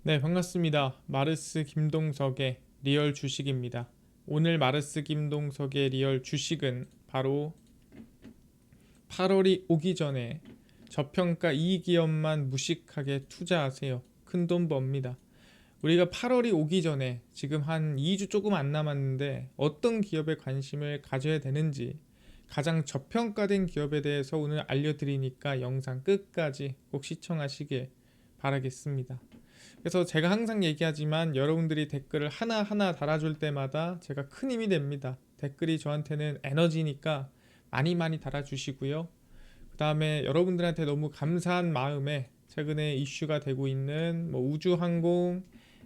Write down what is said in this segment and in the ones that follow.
네, 반갑습니다. 마르스 김동석의 리얼 주식입니다. 오늘 마르스 김동석의 리얼 주식은 바로 8월이 오기 전에 저평가 이기업만 무식하게 투자하세요. 큰돈 법니다. 우리가 8월이 오기 전에 지금 한 2주 조금 안 남았는데 어떤 기업에 관심을 가져야 되는지 가장 저평가된 기업에 대해서 오늘 알려드리니까 영상 끝까지 꼭 시청하시길 바라겠습니다. 그래서 제가 항상 얘기하지만 여러분들이 댓글을 하나하나 달아줄 때마다 제가 큰 힘이 됩니다. 댓글이 저한테는 에너지니까 많이 많이 달아주시고요. 그 다음에 여러분들한테 너무 감사한 마음에 최근에 이슈가 되고 있는 우주항공,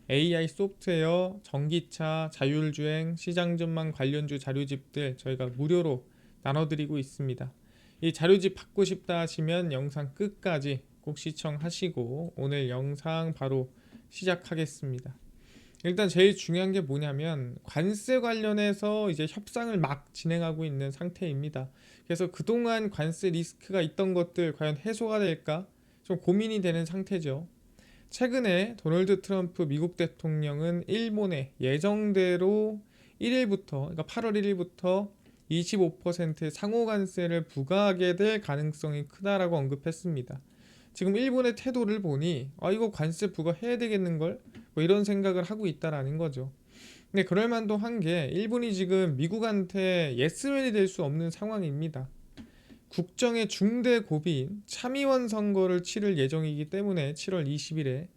AI 소프트웨어, 전기차, 자율주행, 시장전망 관련주 자료집들 저희가 무료로 나눠드리고 있습니다. 이 자료집 받고 싶다 하시면 영상 끝까지 꼭 시청하시고 오늘 영상 바로 시작하겠습니다. 일단 제일 중요한 게 뭐냐면 관세 관련해서 이제 협상을 막 진행하고 있는 상태입니다. 그래서 그동안 관세 리스크가 있던 것들 과연 해소가 될까 좀 고민이 되는 상태죠. 최근에 도널드 트럼프 미국 대통령은 일본에 예정대로 1일부터 그러니까 8월 1일부터 25% 상호 관세를 부과하게 될 가능성이 크다라고 언급했습니다. 지금 일본의 태도를 보니 이거 관세 부과해야 되겠는걸? 뭐 이런 생각을 하고 있다라는 거죠. 근데 그럴 만도 한 게 일본이 지금 미국한테 예스맨이 될 수 없는 상황입니다. 국정의 중대 고비인 참의원 선거를 치를 예정이기 때문에 7월 20일에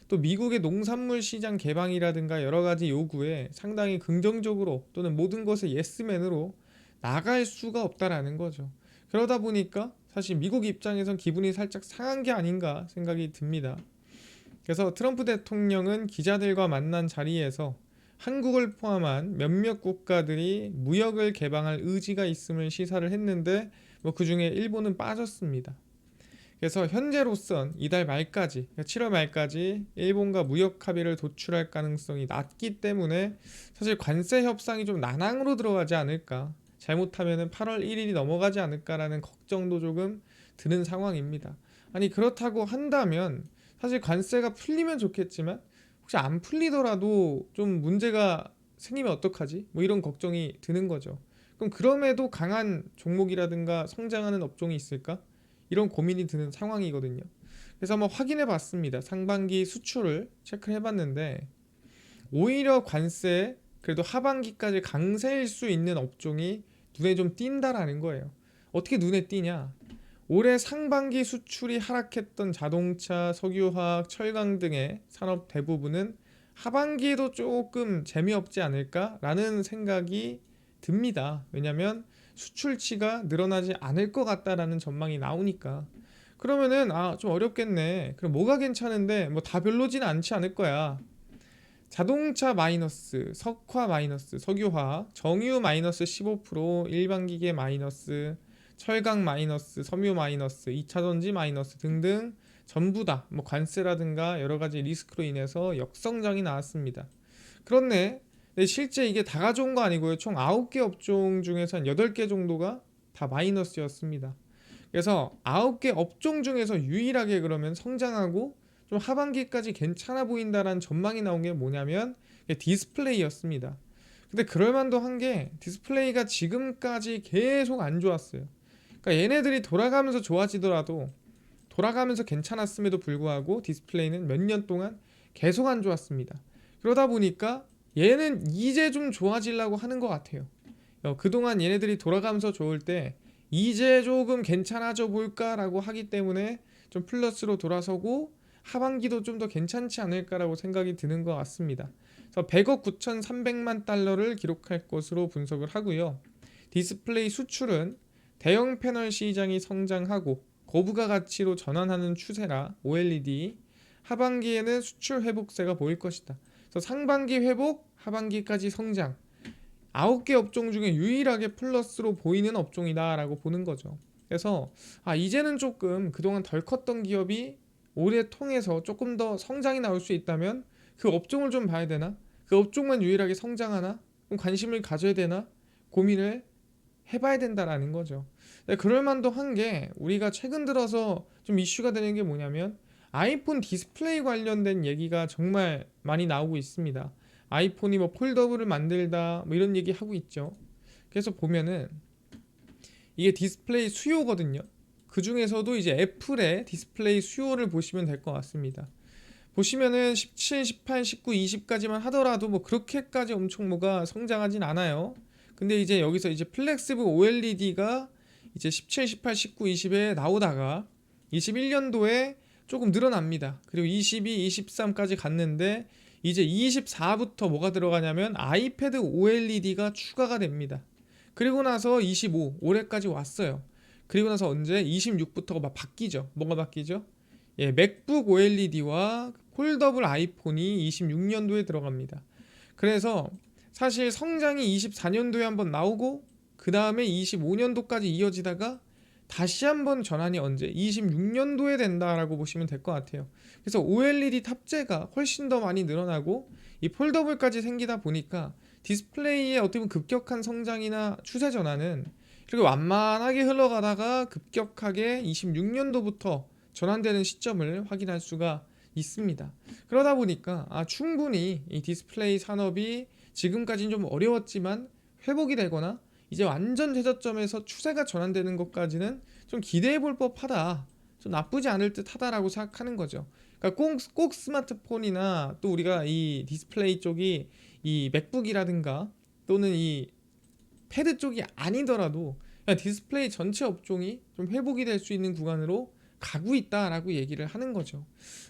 또 미국의 농산물 시장 개방이라든가 여러 가지 요구에 상당히 긍정적으로 또는 모든 것을 예스맨으로 나갈 수가 없다라는 거죠. 그러다 보니까 사실 미국 입장에선 기분이 살짝 상한 게 아닌가 생각이 듭니다. 그래서 트럼프 대통령은 기자들과 만난 자리에서 한국을 포함한 몇몇 국가들이 무역을 개방할 의지가 있음을 시사를 했는데 그 중에 일본은 빠졌습니다. 그래서 현재로선 이달 말까지, 7월 말까지 일본과 무역 합의를 도출할 가능성이 낮기 때문에 사실 관세 협상이 좀 난항으로 들어가지 않을까. 잘못하면 8월 1일이 넘어가지 않을까라는 걱정도 조금 드는 상황입니다. 아니, 그렇다고 한다면 사실 관세가 풀리면 좋겠지만 혹시 안 풀리더라도 좀 문제가 생기면 어떡하지? 뭐 이런 걱정이 드는 거죠. 그럼 그럼에도 강한 종목이라든가 성장하는 업종이 있을까? 이런 고민이 드는 상황이거든요. 그래서 한번 확인해 봤습니다. 상반기 수출을 체크해 봤는데 오히려 관세 그래도 하반기까지 강세일 수 있는 업종이 눈에 좀 띈다라는 거예요. 어떻게 눈에 띄냐? 올해 상반기 수출이 하락했던 자동차, 석유화학, 철강 등의 산업 대부분은 하반기에도 조금 재미없지 않을까라는 생각이 듭니다. 왜냐하면 수출치가 늘어나지 않을 것 같다라는 전망이 나오니까. 그러면은 좀 어렵겠네. 그럼 뭐가 괜찮은데 뭐 다 별로진 않지 않을 거야. 자동차 마이너스, 석화 마이너스, 석유화학, 정유 마이너스 15%, 일반기계 마이너스, 철강 마이너스, 섬유 마이너스, 2차전지 마이너스 등등 전부 다 뭐 관세라든가 여러 가지 리스크로 인해서 역성장이 나왔습니다. 그렇네. 근데 실제 이게 다 가져온 거 아니고요. 총 9개 업종 중에서 한 8개 정도가 다 마이너스였습니다. 그래서 9개 업종 중에서 유일하게 그러면 성장하고 좀 하반기까지 괜찮아 보인다라는 전망이 나온 게 뭐냐면 디스플레이였습니다. 근데 그럴 만도 한 게 디스플레이가 지금까지 계속 안 좋았어요. 그러니까 얘네들이 돌아가면서 좋아지더라도 돌아가면서 괜찮았음에도 불구하고 디스플레이는 몇 년 동안 계속 안 좋았습니다. 그러다 보니까 얘는 이제 좀 좋아지려고 하는 것 같아요. 그동안 얘네들이 돌아가면서 좋을 때 이제 조금 괜찮아져 볼까라고 하기 때문에 좀 플러스로 돌아서고 하반기도 좀 더 괜찮지 않을까라고 생각이 드는 것 같습니다. 그래서 100억 9,300만 달러를 기록할 것으로 분석을 하고요. 디스플레이 수출은 대형 패널 시장이 성장하고 고부가 가치로 전환하는 추세라 OLED 하반기에는 수출 회복세가 보일 것이다. 그래서 상반기 회복, 하반기까지 성장 9개 업종 중에 유일하게 플러스로 보이는 업종이다라고 보는 거죠. 그래서 이제는 조금 그동안 덜 컸던 기업이 올해 통해서 조금 더 성장이 나올 수 있다면 그 업종을 좀 봐야 되나? 그 업종만 유일하게 성장하나? 그럼 관심을 가져야 되나? 고민을 해봐야 된다라는 거죠. 그럴 만도 한 게 우리가 최근 들어서 좀 이슈가 되는 게 뭐냐면 아이폰 디스플레이 관련된 얘기가 정말 많이 나오고 있습니다. 아이폰이 뭐 폴더블을 만들다 뭐 이런 얘기 하고 있죠. 그래서 보면은 이게 디스플레이 수요거든요. 그 중에서도 이제 애플의 디스플레이 수요를 보시면 될 것 같습니다. 보시면은 17, 18, 19, 20까지만 하더라도 뭐 그렇게까지 엄청 뭐가 성장하진 않아요. 근데 이제 여기서 이제 플렉스북 OLED가 이제 17, 18, 19, 20에 나오다가 21년도에 조금 늘어납니다. 그리고 22, 23까지 갔는데 이제 24부터 뭐가 들어가냐면 아이패드 OLED가 추가가 됩니다. 그리고 나서 25, 올해까지 왔어요. 그리고 나서 언제? 26부터가 막 바뀌죠. 뭐가 바뀌죠? 예, 맥북 OLED와 폴더블 아이폰이 26년도에 들어갑니다. 그래서 사실 성장이 24년도에 한번 나오고 그 다음에 25년도까지 이어지다가 다시 한번 전환이 언제? 26년도에 된다라고 보시면 될 것 같아요. 그래서 OLED 탑재가 훨씬 더 많이 늘어나고 이 폴더블까지 생기다 보니까 디스플레이의 어떻게 보면 급격한 성장이나 추세 전환은 이렇게 완만하게 흘러가다가 급격하게 26년도부터 전환되는 시점을 확인할 수가 있습니다. 그러다 보니까 충분히 이 디스플레이 산업이 지금까지는 좀 어려웠지만 회복이 되거나 이제 완전 최저점에서 추세가 전환되는 것까지는 좀 기대해 볼 법하다. 좀 나쁘지 않을 듯하다라고 생각하는 거죠. 그러니까 꼭 스마트폰이나 또 우리가 이 디스플레이 쪽이 이 맥북이라든가 또는 이 패드 쪽이 아니더라도 그냥 디스플레이 전체 업종이 좀 회복이 될 수 있는 구간으로 가고 있다라고 얘기를 하는 거죠.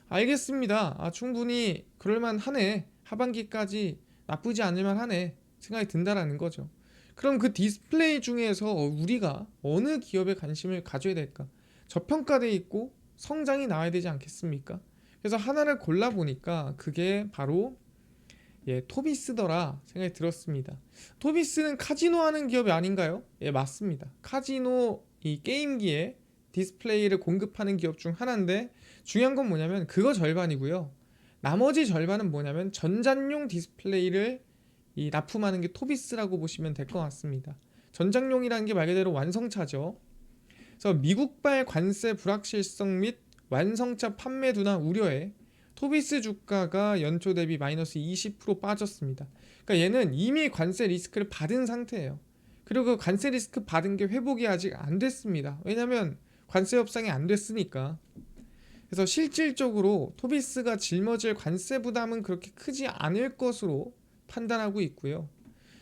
알겠습니다. 충분히 그럴만 하네. 하반기까지 나쁘지 않을만 하네. 생각이 든다라는 거죠. 그럼 그 디스플레이 중에서 우리가 어느 기업에 관심을 가져야 될까? 저평가돼 있고 성장이 나와야 되지 않겠습니까? 그래서 하나를 골라보니까 그게 바로 토비스더라 생각이 들었습니다. 토비스는 카지노 하는 기업이 아닌가요? 예, 맞습니다. 카지노 이 게임기에 디스플레이를 공급하는 기업 중 하나인데 중요한 건 뭐냐면 그거 절반이고요. 나머지 절반은 뭐냐면 전자용 디스플레이를 이 납품하는 게 토비스라고 보시면 될 것 같습니다. 전장용이라는 게 말 그대로 완성차죠. 그래서 미국발 관세 불확실성 및 완성차 판매 둔화 우려에 토비스 주가가 연초 대비 마이너스 20% 빠졌습니다. 그러니까 얘는 이미 관세 리스크를 받은 상태예요. 그리고 그 관세 리스크 받은 게 회복이 아직 안 됐습니다. 왜냐하면 관세 협상이 안 됐으니까. 그래서 실질적으로 토비스가 짊어질 관세 부담은 그렇게 크지 않을 것으로 판단하고 있고요.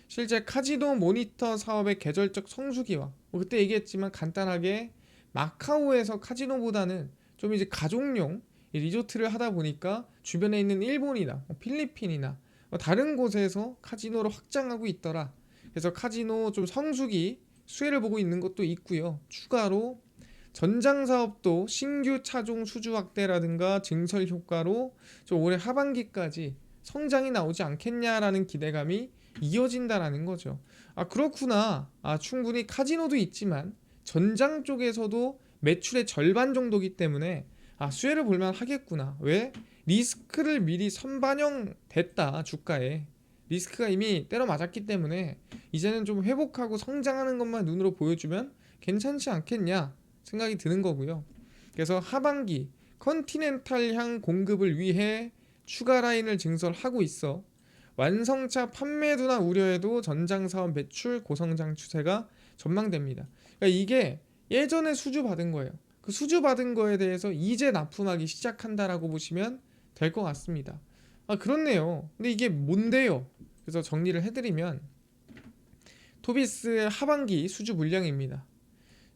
실제 카지노 모니터 사업의 계절적 성수기와 그때 얘기했지만 간단하게 마카오에서 카지노보다는 좀 이제 가족용 리조트를 하다 보니까 주변에 있는 일본이나 필리핀이나 다른 곳에서 카지노를 확장하고 있더라. 그래서 카지노 좀 성수기 수혜를 보고 있는 것도 있고요. 추가로 전장 사업도 신규 차종 수주 확대라든가 증설 효과로 좀 올해 하반기까지 성장이 나오지 않겠냐라는 기대감이 이어진다라는 거죠. 그렇구나. 충분히 카지노도 있지만 전장 쪽에서도 매출의 절반 정도기 때문에 수혜를 볼만 하겠구나. 왜? 리스크를 미리 선반영됐다 주가에. 리스크가 이미 때려 맞았기 때문에 이제는 좀 회복하고 성장하는 것만 눈으로 보여주면 괜찮지 않겠냐 생각이 드는 거고요. 그래서 하반기 컨티넨탈향 공급을 위해 추가 라인을 증설하고 있어 완성차 판매 둔화 우려에도 전장사업 매출 고성장 추세가 전망됩니다. 그러니까 이게 예전에 수주 받은 거예요. 그 수주 받은 거에 대해서 이제 납품하기 시작한다라고 보시면 될 것 같습니다. 그렇네요. 근데 이게 뭔데요? 그래서 정리를 해드리면 토비스의 하반기 수주 물량입니다.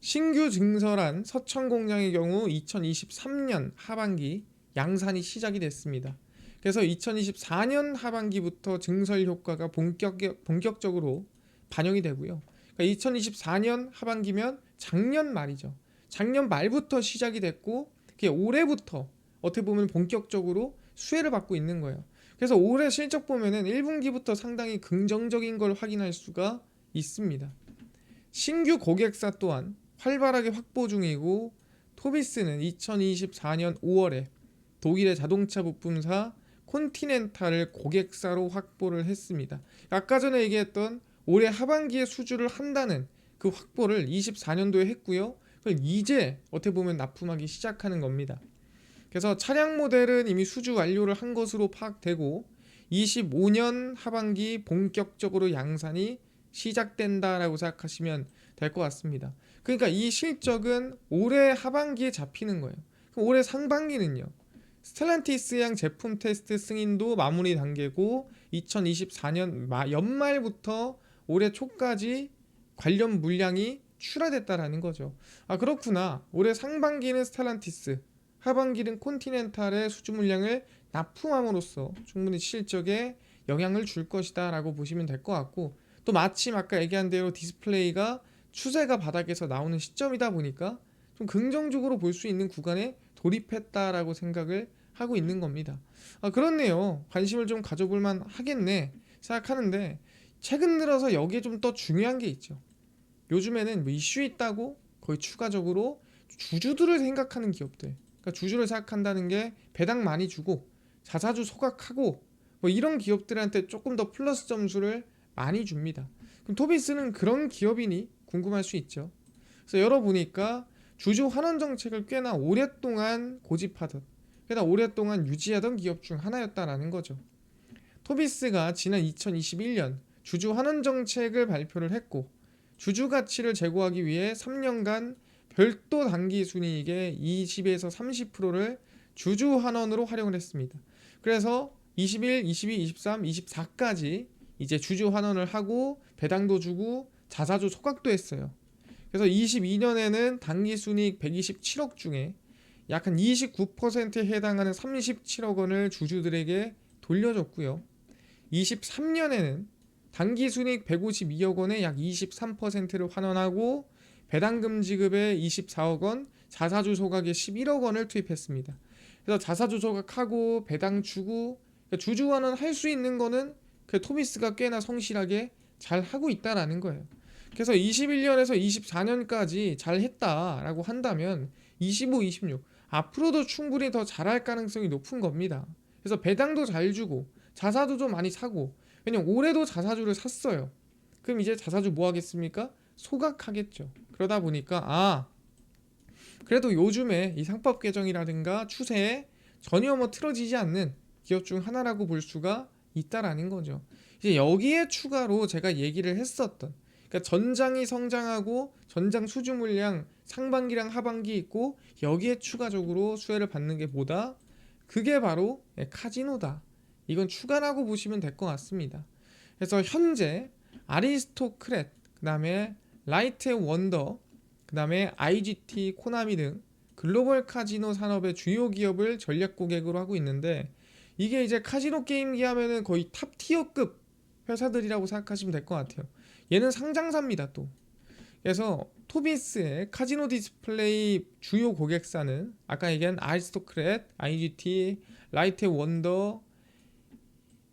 신규 증설한 서천 공장의 경우 2023년 하반기 양산이 시작이 됐습니다. 그래서 2024년 하반기부터 증설 효과가 본격적으로 반영이 되고요. 그러니까 2024년 하반기면 작년 말이죠. 작년 말부터 시작이 됐고 그게 올해부터 어떻게 보면 본격적으로 수혜를 받고 있는 거예요. 그래서 올해 실적 보면은 1분기부터 상당히 긍정적인 걸 확인할 수가 있습니다. 신규 고객사 또한 활발하게 확보 중이고 토비스는 2024년 5월에 독일의 자동차 부품사 콘티넨탈을 고객사로 확보를 했습니다. 아까 전에 얘기했던 올해 하반기에 수주를 한다는 그 확보를 24년도에 했고요. 그걸 이제 어떻게 보면 납품하기 시작하는 겁니다. 그래서 차량 모델은 이미 수주 완료를 한 것으로 파악되고 25년 하반기 본격적으로 양산이 시작된다라고 생각하시면 될 것 같습니다. 그러니까 이 실적은 올해 하반기에 잡히는 거예요. 그럼 올해 상반기는요. 스텔란티스양 제품 테스트 승인도 마무리 단계고 2024년 연말부터 올해 초까지 관련 물량이 출하됐다라는 거죠. 아 그렇구나. 올해 상반기는 스텔란티스, 하반기는 콘티넨탈의 수주 물량을 납품함으로써 충분히 실적에 영향을 줄 것이다 라고 보시면 될 것 같고, 또 마침 아까 얘기한 대로 디스플레이가 추세가 바닥에서 나오는 시점이다 보니까 좀 긍정적으로 볼 수 있는 구간에 돌입했다라고 생각을 하고 있는 겁니다. 아 그렇네요. 관심을 좀 가져볼 만 하겠네 생각하는데, 최근 들어서 여기에 좀 더 중요한 게 있죠. 요즘에는 뭐 이슈 있다고 거의 추가적으로 주주들을 생각하는 기업들, 그러니까 주주를 생각한다는 게 배당 많이 주고 자사주 소각하고 뭐 이런 기업들한테 조금 더 플러스 점수를 많이 줍니다. 그럼 토비스는 그런 기업이니 궁금할 수 있죠. 그래서 열어보니까 주주 환원 정책을 꽤나 오랫동안 고집하던, 꽤나 오랫동안 유지하던 기업 중 하나였다라는 거죠. 토비스가 지난 2021년 주주 환원 정책을 발표를 했고, 주주 가치를 제고하기 위해 3년간 별도 당기 순이익의 20에서 30%를 주주 환원으로 활용을 했습니다. 그래서 21, 22, 23, 24까지 이제 주주 환원을 하고 배당도 주고 자사주 소각도 했어요. 그래서 22년에는 당기 순이익 127억 중에 약 한 29%에 해당하는 37억 원을 주주들에게 돌려줬고요. 23년에는 당기 순이익 152억 원의 약 23%를 환원하고 배당금 지급에 24억 원, 자사주 소각에 11억 원을 투입했습니다. 그래서 자사주 소각하고 배당 주고 주주 환원 할 수 있는 거는 그 토비스가 꽤나 성실하게 잘 하고 있다라는 거예요. 그래서 21년에서 24년까지 잘 했다라고 한다면 25, 26 앞으로도 충분히 더 잘할 가능성이 높은 겁니다. 그래서 배당도 잘 주고 자사주도 많이 사고, 왜냐면 올해도 자사주를 샀어요. 그럼 이제 자사주 뭐 하겠습니까? 소각하겠죠. 그러다 보니까 그래도 요즘에 이 상법 개정이라든가 추세에 전혀 뭐 틀어지지 않는 기업 중 하나라고 볼 수가 있다라는 거죠. 이제 여기에 추가로 제가 얘기를 했었던, 그러니까 전장이 성장하고 전장 수주 물량 상반기랑 하반기 있고 여기에 추가적으로 수혜를 받는 게 뭐다? 그게 바로 카지노다. 이건 추가라고 보시면 될 것 같습니다. 그래서 현재 아리스토크렛, 그 다음에 라이트 앤 원더, 그 다음에 IGT, 코나미 등 글로벌 카지노 산업의 주요 기업을 전략 고객으로 하고 있는데, 이게 이제 카지노 게임기 하면은 거의 탑 티어급 회사들이라고 생각하시면 될 것 같아요. 얘는 상장사입니다 또. 그래서 토비스의 카지노 디스플레이 주요 고객사는 아까 얘기한 아리스토크렛, IGT, 라이트 앤 원더,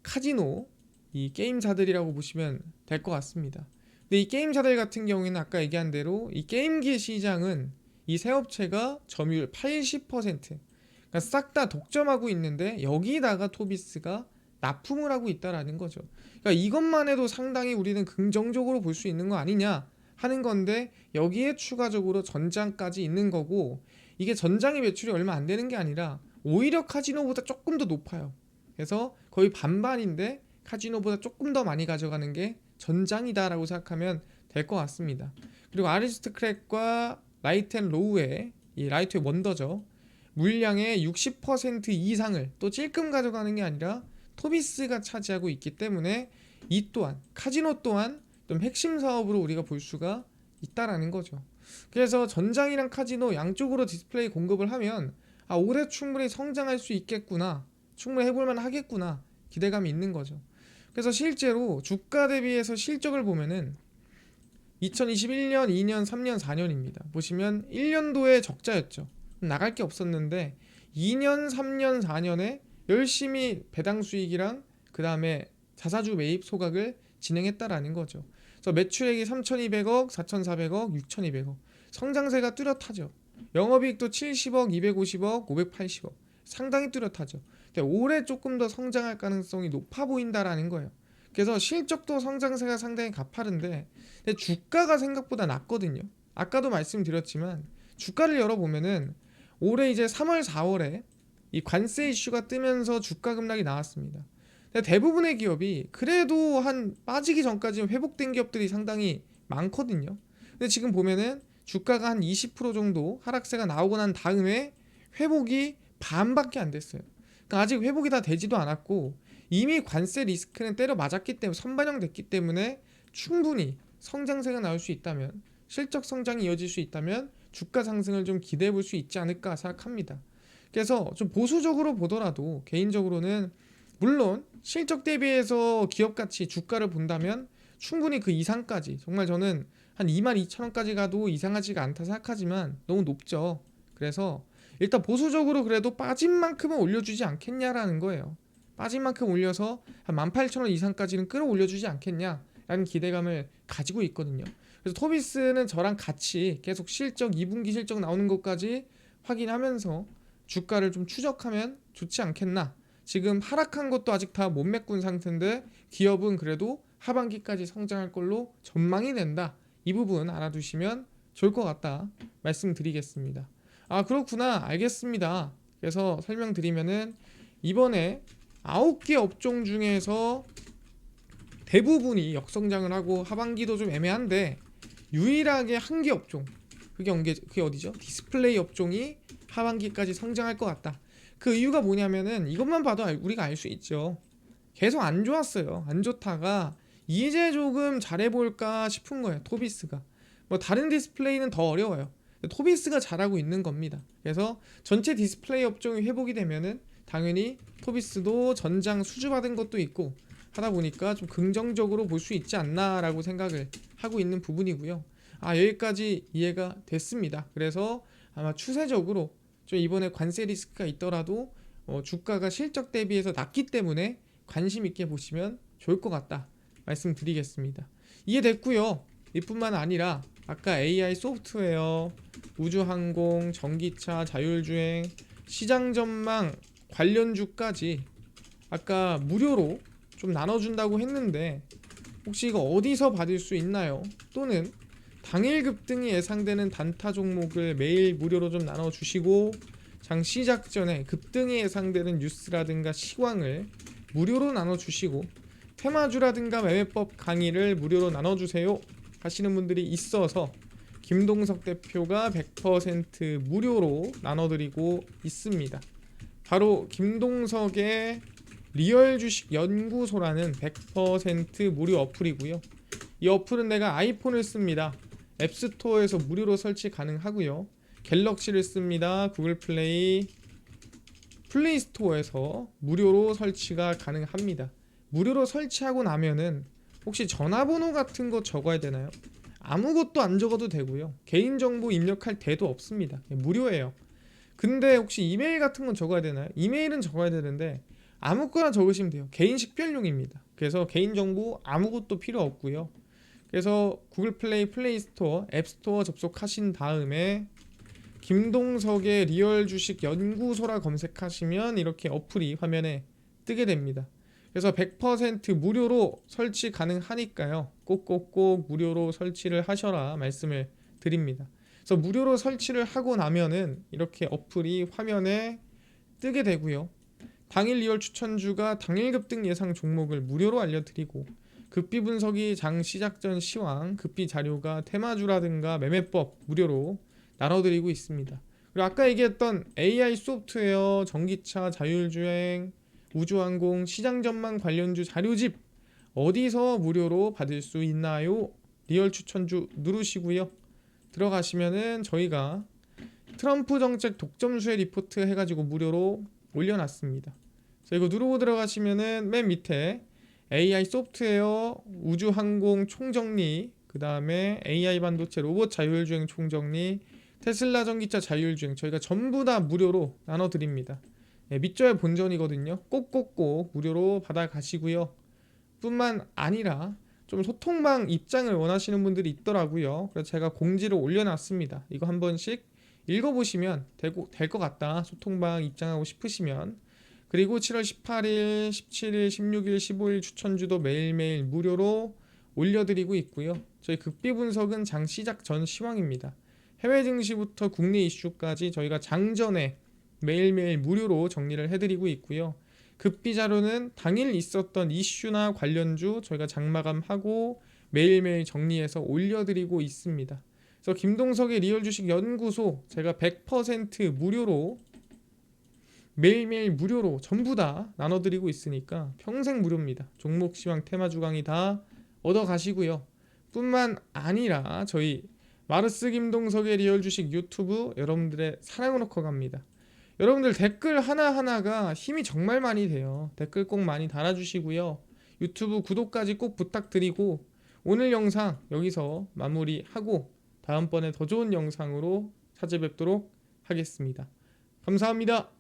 카지노, 이 게임사들이라고 보시면 될 것 같습니다. 근데 이 게임사들 같은 경우에는 아까 얘기한 대로 이 게임기 시장은 이 세 업체가 점유율 80%, 그러니까 싹 다 독점하고 있는데 여기다가 토비스가 납품을 하고 있다라는 거죠. 그러니까 이것만 해도 상당히 우리는 긍정적으로 볼 수 있는 거 아니냐 하는 건데, 여기에 추가적으로 전장까지 있는 거고, 이게 전장의 매출이 얼마 안 되는 게 아니라 오히려 카지노보다 조금 더 높아요. 그래서 거의 반반인데 카지노보다 조금 더 많이 가져가는 게 전장이다라고 생각하면 될 것 같습니다. 그리고 아리스토크렛과 라이트 앤 로우의 이 라이트 앤 원더죠. 물량의 60% 이상을 또 찔끔 가져가는 게 아니라 토비스가 차지하고 있기 때문에 이 또한 카지노 또한 좀 핵심 사업으로 우리가 볼 수가 있다라는 거죠. 그래서 전장이랑 카지노 양쪽으로 디스플레이 공급을 하면 올해 충분히 성장할 수 있겠구나, 충분히 해볼만 하겠구나 기대감이 있는 거죠. 그래서 실제로 주가 대비해서 실적을 보면은 2021년, 2년, 3년, 4년입니다. 보시면 1년도에 적자였죠. 나갈 게 없었는데 2년, 3년, 4년에 열심히 배당 수익이랑 그 다음에 자사주 매입 소각을 진행했다라는 거죠. 그래서 매출액이 3,200억, 4,400억, 6,200억, 성장세가 뚜렷하죠. 영업이익도 70억, 250억, 580억, 상당히 뚜렷하죠. 근데 올해 조금 더 성장할 가능성이 높아 보인다라는 거예요. 그래서 실적도 성장세가 상당히 가파른데, 근데 주가가 생각보다 낮거든요. 아까도 말씀드렸지만 주가를 열어보면은 올해 이제 3월, 4월에 이 관세 이슈가 뜨면서 주가 급락이 나왔습니다. 근데 대부분의 기업이 그래도 한 빠지기 전까지 회복된 기업들이 상당히 많거든요. 근데 지금 보면은 주가가 한 20% 정도 하락세가 나오고 난 다음에 회복이 반밖에 안 됐어요. 그러니까 아직 회복이 다 되지도 않았고 이미 관세 리스크는 때려 맞았기 때문에 선반영됐기 때문에 충분히 성장세가 나올 수 있다면, 실적 성장이 이어질 수 있다면 주가 상승을 좀 기대해 볼 수 있지 않을까 생각합니다. 그래서 좀 보수적으로 보더라도 개인적으로는 물론 실적 대비해서 기업 가치 주가를 본다면 충분히 그 이상까지, 정말 저는 한 22,000원까지 가도 이상하지가 않다 생각하지만 너무 높죠. 그래서 일단 보수적으로 그래도 빠진 만큼은 올려주지 않겠냐라는 거예요. 빠진 만큼 올려서 한 18,000원 이상까지는 끌어올려주지 않겠냐라는 기대감을 가지고 있거든요. 그래서 토비스는 저랑 같이 계속 실적 2분기 실적 나오는 것까지 확인하면서 주가를 좀 추적하면 좋지 않겠나. 지금 하락한 것도 아직 다 못 메꾼 상태인데 기업은 그래도 하반기까지 성장할 걸로 전망이 된다. 이 부분 알아두시면 좋을 것 같다 말씀드리겠습니다. 아, 그렇구나, 알겠습니다. 그래서 설명드리면은 이번에 9개 업종 중에서 대부분이 역성장을 하고 하반기도 좀 애매한데 유일하게 한 개 업종, 그게 어디죠? 디스플레이 업종이 하반기까지 성장할 것 같다. 그 이유가 뭐냐면은 이것만 봐도 우리가 알 수 있죠. 계속 안 좋았어요. 안 좋다가 이제 조금 잘해볼까 싶은 거예요. 토비스가. 뭐 다른 디스플레이는 더 어려워요. 토비스가 잘하고 있는 겁니다. 그래서 전체 디스플레이 업종이 회복이 되면은 당연히 토비스도 전장 수주받은 것도 있고 하다 보니까 좀 긍정적으로 볼 수 있지 않나라고 생각을 하고 있는 부분이고요. 아, 여기까지 이해가 됐습니다. 그래서 아마 추세적으로 좀 이번에 관세 리스크가 있더라도 주가가 실적 대비해서 낮기 때문에 관심 있게 보시면 좋을 것 같다 말씀드리겠습니다. 이해됐고요. 이뿐만 아니라 아까 AI 소프트웨어, 우주항공, 전기차, 자율주행, 시장 전망 관련주까지 아까 무료로 좀 나눠준다고 했는데 혹시 이거 어디서 받을 수 있나요? 또는 당일 급등이 예상되는 단타 종목을 매일 무료로 좀 나눠주시고 장 시작 전에 급등이 예상되는 뉴스라든가 시황을 무료로 나눠주시고 테마주라든가 매매법 강의를 무료로 나눠주세요 하시는 분들이 있어서 김동석 대표가 100% 무료로 나눠드리고 있습니다. 바로 김동석의 리얼 주식 연구소라는 100% 무료 어플이고요. 이 어플은 내가 아이폰을 씁니다. 앱스토어에서 무료로 설치 가능하고요. 갤럭시를 씁니다. 구글 플레이 스토어에서 무료로 설치가 가능합니다. 무료로 설치하고 나면은 혹시 전화번호 같은 거 적어야 되나요? 아무것도 안 적어도 되고요. 개인정보 입력할 데도 없습니다. 무료예요. 근데 혹시 이메일 같은 건 적어야 되나요? 이메일은 적어야 되는데 아무거나 적으시면 돼요. 개인 식별용입니다. 그래서 개인정보 아무것도 필요 없고요. 그래서 구글 플레이 스토어, 앱스토어 접속하신 다음에 김동석의 리얼 주식 연구소라 검색하시면 이렇게 어플이 화면에 뜨게 됩니다. 그래서 100% 무료로 설치 가능하니까요. 꼭꼭꼭 무료로 설치를 하셔라 말씀을 드립니다. 그래서 무료로 설치를 하고 나면은 이렇게 어플이 화면에 뜨게 되고요. 당일 리얼 추천주가 당일 급등 예상 종목을 무료로 알려드리고 급비 분석이 장 시작 전 시황, 급비 자료가 테마주라든가 매매법 무료로 나눠드리고 있습니다. 그리고 아까 얘기했던 AI 소프트웨어, 전기차, 자율주행, 우주항공, 시장 전망 관련주 자료집 어디서 무료로 받을 수 있나요? 리얼 추천주 누르시고요. 들어가시면은 저희가 트럼프 정책 독점수혜 리포트 해가지고 무료로 올려놨습니다. 그래서 이거 누르고 들어가시면은 맨 밑에 AI 소프트웨어, 우주항공 총정리, 그 다음에 AI 반도체 로봇 자율주행 총정리, 테슬라 전기차 자율주행 저희가 전부 다 무료로 나눠드립니다. 밑져야 본전이거든요. 꼭꼭꼭 무료로 받아가시고요. 뿐만 아니라 좀 소통방 입장을 원하시는 분들이 있더라고요. 그래서 제가 공지를 올려놨습니다. 이거 한 번씩 읽어보시면 될 것 같다. 소통방 입장하고 싶으시면. 그리고 7월 18일, 17일, 16일, 15일 추천주도 매일매일 무료로 올려드리고 있고요. 저희 급비 분석은 장 시작 전 시황입니다. 해외 증시부터 국내 이슈까지 저희가 장전에 매일매일 무료로 정리를 해드리고 있고요. 급비 자료는 당일 있었던 이슈나 관련주 저희가 장마감하고 매일매일 정리해서 올려드리고 있습니다. 그래서 김동석의 리얼 주식 연구소 제가 100% 무료로 매일매일 무료로 전부 다 나눠드리고 있으니까 평생 무료입니다. 종목 시황 테마 주강의 다 얻어 가시고요. 뿐만 아니라 저희 마르스 김동석의 리얼 주식 유튜브 여러분들의 사랑을 놓고 갑니다. 여러분들 댓글 하나하나가 힘이 정말 많이 돼요. 댓글 꼭 많이 달아주시고요. 유튜브 구독까지 꼭 부탁드리고 오늘 영상 여기서 마무리하고 다음번에 더 좋은 영상으로 찾아뵙도록 하겠습니다. 감사합니다.